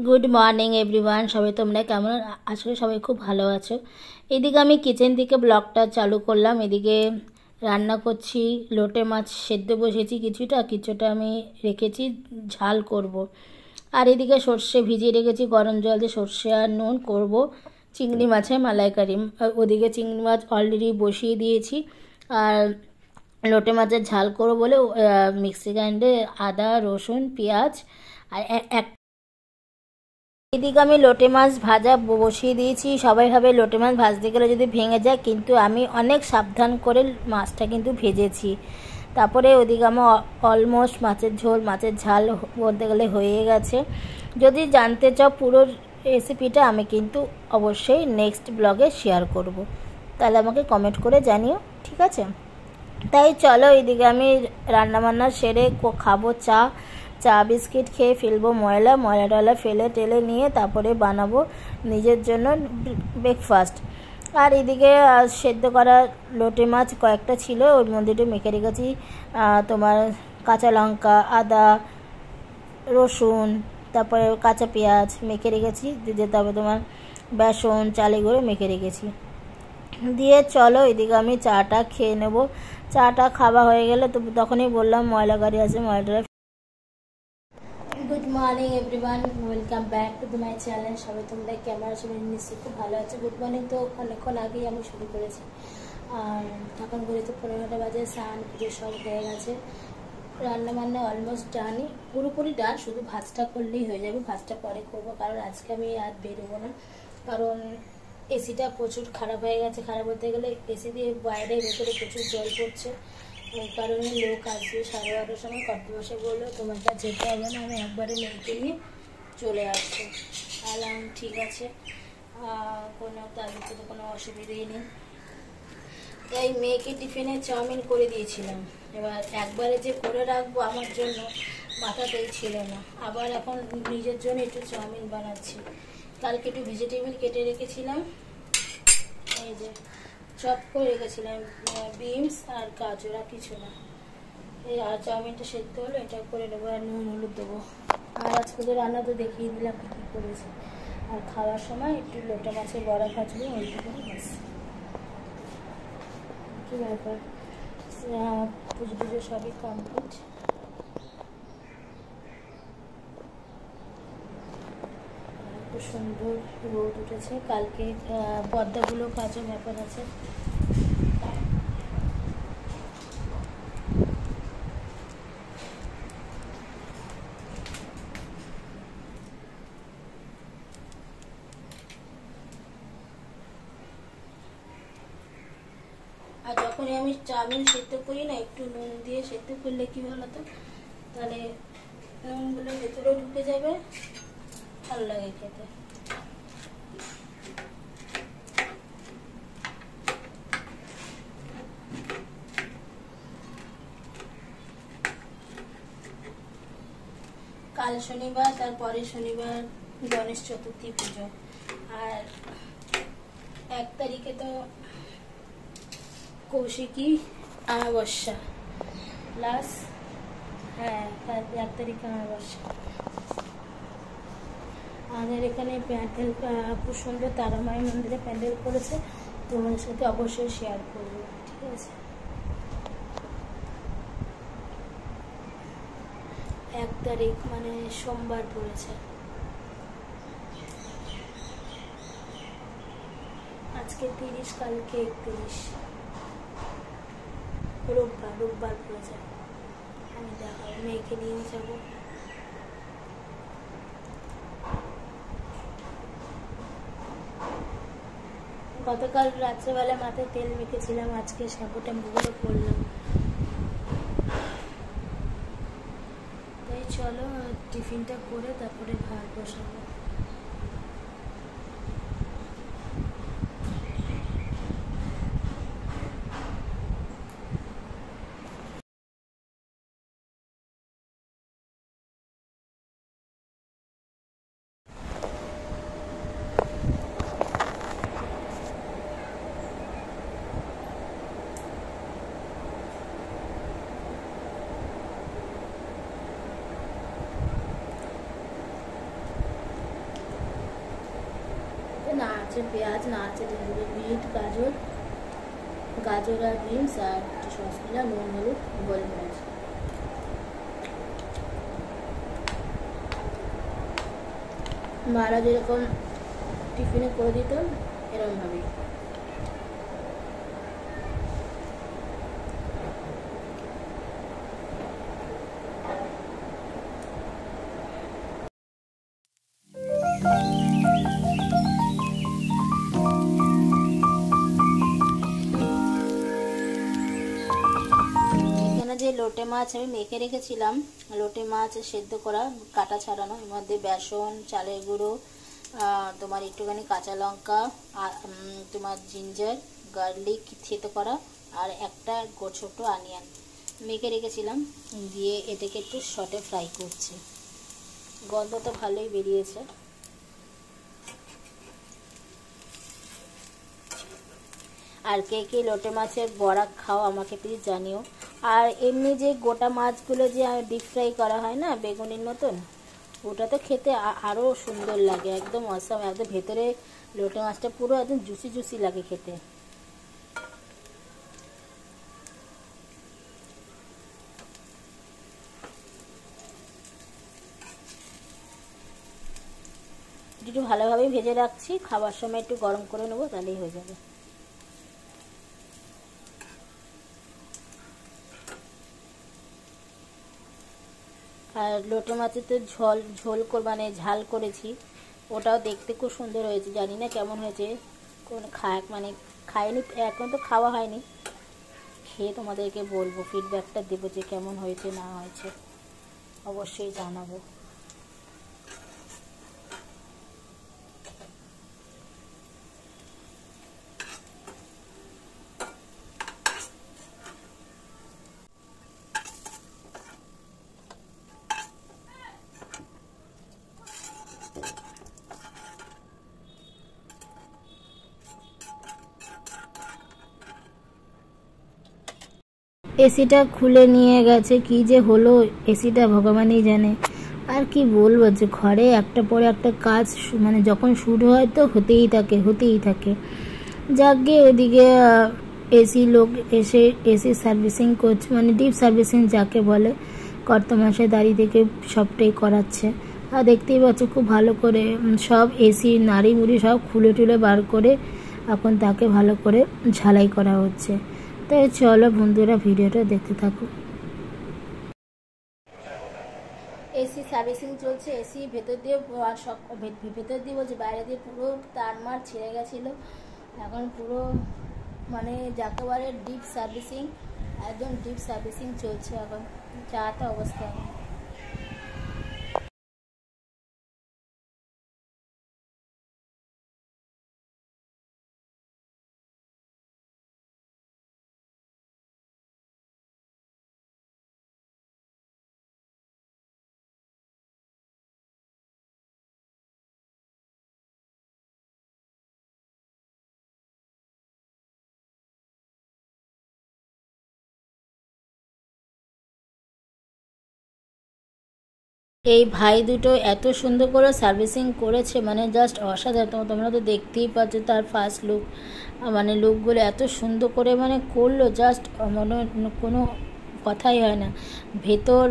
Good morning everyone, সবাই তোমরা কেমন? আসলে সবাই খুব ভালো আছো। এদিকে আমি কিচেন থেকে ব্লগটা চালু করলাম। এদিকে রান্না করছি, লোটে মাছ সেদ্ধ বসেছি, কিছুটা আমি রেখেছি ঝাল করব। আর এদিকে সর্ষে ভিজিয়ে রেখেছি, গরম জল দিয়ে সর্ষে আর নুন করব চিংড়ি মাছের মালাইকারি। ওদিকে চিংড়ি মাছ অলরেডি বসিয়ে দিয়েছি। আর লোটে মাছের ঝাল করবো বলে মিক্সি গ্রাইন্ডে আদা রসুন পেঁয়াজ আর এক এদিকে আমি লোটে মাছ ভাজা বসিয়ে দিয়েছি। সবাই ভাবে লোটে মাছ ভাজতে গেলে যদি ভেঙে যায়, কিন্তু আমি অনেক সাবধান করে মাছটা কিন্তু ভেজেছি। তারপরে ওদিকে আমার অলমোস্ট মাছের ঝাল বলতে গেলে হয়ে গেছে। যদি জানতে চাও পুরো রেসিপিটা, আমি কিন্তু অবশ্যই নেক্সট ব্লগে শেয়ার করব। তাহলে আমাকে কমেন্ট করে জানিও, ঠিক আছে? তাই চলো, এদিকে আমি রান্নাবান্না সেরে খাবো চা বিস্কিট খেয়ে ফেলবো ময়লা ফেলে টেলে নিয়ে তারপরে বানাবো নিজের জন্য ব্রেকফাস্ট। আর এদিকে সেদ্ধ করা লোটে মাছ কয়েকটা ছিল, ওর মধ্যে একটু মেখে রেখেছি তোমার কাঁচা লঙ্কা আদা রসুন, তারপরে কাঁচা পেঁয়াজ মেখে রেখেছি দিয়ে, তারপরে তোমার বেসন চালে গুঁড়ো মেখে রেখেছি দিয়ে। চলো এদিকে আমি চাটা খেয়ে নেব। চাটা খাওয়া হয়ে গেলে তো তখনই বললাম ময়লা গাড়ি আছে, ময়লাটা। Good morning everyone, welcome back to my channel. সবাই তোমরা কেমন আছো? নিশ্চয়ই খুব ভালো আছে। গুড মর্নিং তো অনেকক্ষণ আগেই আমি শুরু করেছি। আর এখন ঘুরে তো 15টা বাজে, স্নান পুজো সব হয়ে গেছে, রান্না বান্না অলমোস্ট ডানই, পুরোপুরি ডান, শুধু ভাতটা করলেই হয়ে যাবে। ভাতটা পরে করবো, কারণ আজকে আমি আর বেরোবো না, কারণ এসিটা প্রচুর খারাপ হয়ে গেছে। খারাপ বলতে গেলে এসি দিয়ে বাইরে ভেতরে প্রচুর জল পড়ছে, এই কারণে লোক আসবে 11:30টার সময়। কর্তবসে বললো তোমার কাছে যেতে হবে না, আমি একবারে মেয়েকে নিয়ে চলে আসছি। আলাম ঠিক আছে, কোনো তাদের তো কোনো অসুবিধেই নেই। তাই মেয়েকে টিফিনে চাউমিন করে দিয়েছিলাম। এবার একবারে যে করে রাখবো আমার জন্য মাথাতেই ছিল না, আবার এখন নিজের জন্য একটু চাউমিন বানাচ্ছি। কালকে একটু ভেজিটেবিল কেটে রেখেছিলাম, এই যে চপ করে রেখেছিলাম, বিনস আর গাজর, আর কিছু না। এই আর চাউমিনটা সেদ্ধ হলো, এটা করে নেবো, আর নুন হলুদ দেবো। আর আজকে তো রান্না তো দেখিয়ে দিলাম কী করেছি। আর খাওয়ার সময় একটু লোটা মাছের বড়া ভাজবো, ওইটুকু ব্যাস। কী ব্যাপার, পুজো টুজো সবই কমপ্লিট। খুব সুন্দর রোদ উঠেছে, কালকে পর্দাগুলো কাজও ব্যাপার আছে। আর যখনই আমি চাউমিন সেদ্ধ করি না, একটু নুন দিয়ে সেদ্ধ করলে কি বলো তো, তাহলে নুনগুলো ভেতরে ঢুকে যাবে, ভালো লাগে খেতে। কাল শনিবার, তারপরে শনিবার গণেশ চতুর্থী পুজো, আর 1 তারিখে তো কৌশিকী অমাবস্যা প্লাস, হ্যাঁ 1 তারিখে অমাবস্যা। আমাদের এখানে প্যান্ডেল খুব সুন্দর, তারামাই মন্দিরে প্যান্ডেল করেছে, তোমাদের সাথে অবশ্যই শেয়ার করবো, ঠিক আছে? 1 তারিখ মানে সোমবার পড়েছে, আজকে 30, কালকে 31, রোববার পড়েছে। আমি দেখাবো, মেয়েকে নিয়ে যাবো। গতকাল রাত্রেবেলা মাথায় তেল মেখেছিলাম, আজকে শ্যাম্পু ট্যাম্পুগুলো করলাম। তাই চলো টিফিনটা করে তারপরে ভাত বসাবো। আছে পেঁয়াজ, না আছে বিট, গাজর আর বিনস, আর একটু সস দিলাম, নুন, হলুদ, গোলমরিচ। মারা যেরকম টিফিনে করে দিতাম এরকমভাবেই। যে লোটে মাছ আমি মেখে রেখেছিলাম, লোটে মাছ সেদ্ধ করা, কাটা ছাড়ানো, এর মধ্যে বেসন, চালের গুঁড়ো, তোমার একটুখানি কাঁচা লঙ্কা, তোমার জিঞ্জার গার্লিক থেতো করা, আর একটা ছোট অনিয়ন মেখে রেখেছিলাম, দিয়ে এটাকে একটু শর্টে ফ্রাই করছি। গন্ধ তো ভালোই বেরিয়েছে। আর কে কে লোটে মাছের বড়া খাও আমাকে প্লিজ জানিও। আর এমনি যে গোটা মাছগুলো যে ডিপ ফ্রাই করা হয় না বেগুনির মতন, ওটা তো খেতে আরও সুন্দর লাগে, একদম অসাম, একদম ভেতরে লোটে মাছটা পুরো একদম জুসি জুসি লাগে খেতে। একটু ভালোভাবে ভেজে রাখছি, খাবার সময় একটু গরম করে নেবো, তাহলেই হয়ে যাবে। আর লোটে মাছের তো ঝোল মানে ঝাল করেছি, ওটাও দেখতে খুব সুন্দর হয়েছে। জানি না কেমন হয়েছে, মানে খাইনি, এখন তো খাওয়া হয়নি, খেয়ে তোমাদেরকে বলবো, ফিডব্যাকটা দেবো যে কেমন হয়েছে না হয়েছে, অবশ্যই জানাবো। এসিটা খুলে নিয়ে গেছে, কি যে হলো এসিটা ভগবানই জানে। আর কি বলবো, যে ঘরে একটা পরে একটা কাজ মানে যখন শুরু হয় তো হতেই থাকে। যাকে ওদিকে এসি লোক এসে এসি সার্ভিসিং করছে, মানে ডিপ সার্ভিসিং যাকে বলে, কর্তমাসে দাঁড়িয়ে থেকে সবটাই করাচ্ছে। আর দেখতেই পাচ্ছ খুব ভালো করে সব এসি নাড়ি মুড়ি সব খুলে টুলে বার করে এখন তাকে ভালো করে ঝালাই করা হচ্ছে। তাই চলো বন্ধুরা ভিডিওটা দেখতে থাকো। এসি সার্ভিসিং চলছে, এসি ভেতর দিয়ে সব ভেতর দিয়ে বলছে, বাইরে দিয়ে পুরো তারমার ছিঁড়ে গেছিলো, এখন পুরো মানে যাকে বলে ডিপ সার্ভিসিং, একদম ডিপ সার্ভিসিং চলছে এখন, যা তা অবস্থা। এই ভাই দুটো এত সুন্দর করে সার্ভিসিং করেছে, মানে জাস্ট অসাধারণ। তোমরা তো দেখতেই পাচ্ছ তার ফার্স্ট লুক, মানে লুকগুলো এত সুন্দর করে মানে করলো, জাস্ট মনে কোনো কথাই হয় না। ভেতর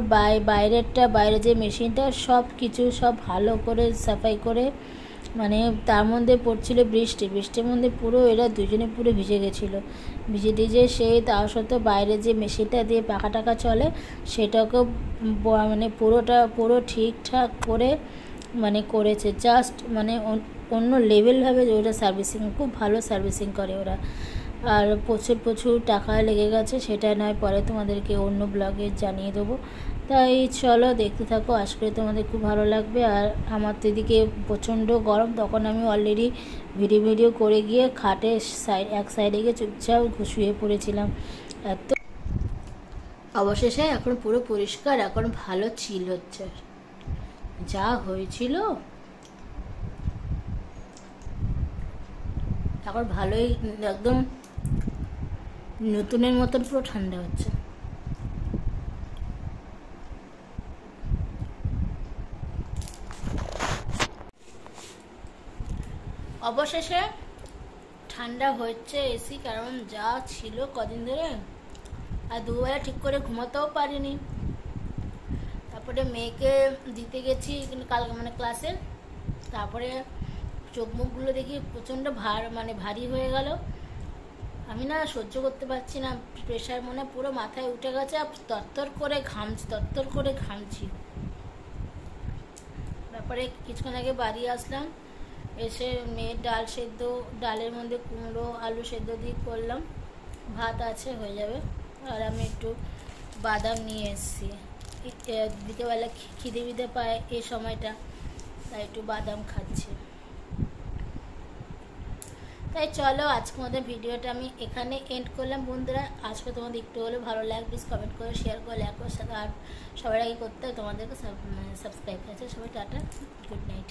বাইরেরটা, বাইরে যে মেশিনটা সব কিছু সব ভালো করে সাফাই করে, মানে তার মধ্যে পড়ছিল বৃষ্টির মধ্যে পুরো এরা দুজনে পুরো ভিজে গেছিলো, ভিজে সেই তার সত্ত্বেও বাইরে যে মেশিনটা দিয়ে পাখা টাকা চলে সেটাকেও মানে পুরো ঠিকঠাক করে মানে করেছে, জাস্ট মানে অন্য লেভেলভাবে ওরা সার্ভিসিং, খুব ভালো সার্ভিসিং করে ওরা। আর প্রচুর টাকা লেগে গেছে, সেটা নয় পরে তোমাদেরকে অন্য ব্লগে জানিয়ে দেবো। তাই চলো দেখতে থাকো, আশা করি তোমাদের খুব ভালো লাগবে। আর আমার তো এদিকে প্রচণ্ড গরম, তখন আমি অলরেডি ভিডিও করে গিয়ে খাটে এক সাইডে গিয়ে চুপচাপ শুয়ে পড়েছিলাম। এত অবশেষে এখন পুরো পরিষ্কার, এখন ভালো চিল হচ্ছে, যা হয়েছিল এখন ভালোই একদম নতুনের মতন পুরো ঠান্ডা হচ্ছে। অবশেষে ঠান্ডা হচ্ছে এসি, কারণ যা ছিল কদিন ধরে, আর দুবেলা ঠিক করে ঘুমাতেও পারিনি। তারপরে মেয়েকে দিতে গেছি কাল মানে ক্লাসে, তারপরে চোখ মুখগুলো দেখি প্রচণ্ড ভারী হয়ে গেল। আমি না সহ্য করতে পারছি না, প্রেশার মনে পুরো মাথায় উঠে গেছে, আর তরতর করে ঘামছি। তারপরে কিছুক্ষণ আগে বাড়ি আসলাম, এসে মেয়ের ডালের মধ্যে কুমড়ো আলু সেদ্ধ দিয়ে করলাম, ভাত আছে হয়ে যাবে। আর আমি একটু বাদাম নিয়ে এসেছি, বিকেলবেলা খিদে পায় এই সময়টা, তাই একটু বাদাম খাচ্ছি। তাই চলো আজকের মধ্যে ভিডিওটা আমি এখানে এন্ড করলাম বন্ধুরা। আজকে তোমাদের একটু হলে ভালো লাগে, প্লিজ কমেন্ট করে, শেয়ার করে, লাইক করে, সাথে আর সবার আগে করতে তোমাদেরকে সাবস্ক্রাইব করেছে। সবাই টাটা, গুড নাইট।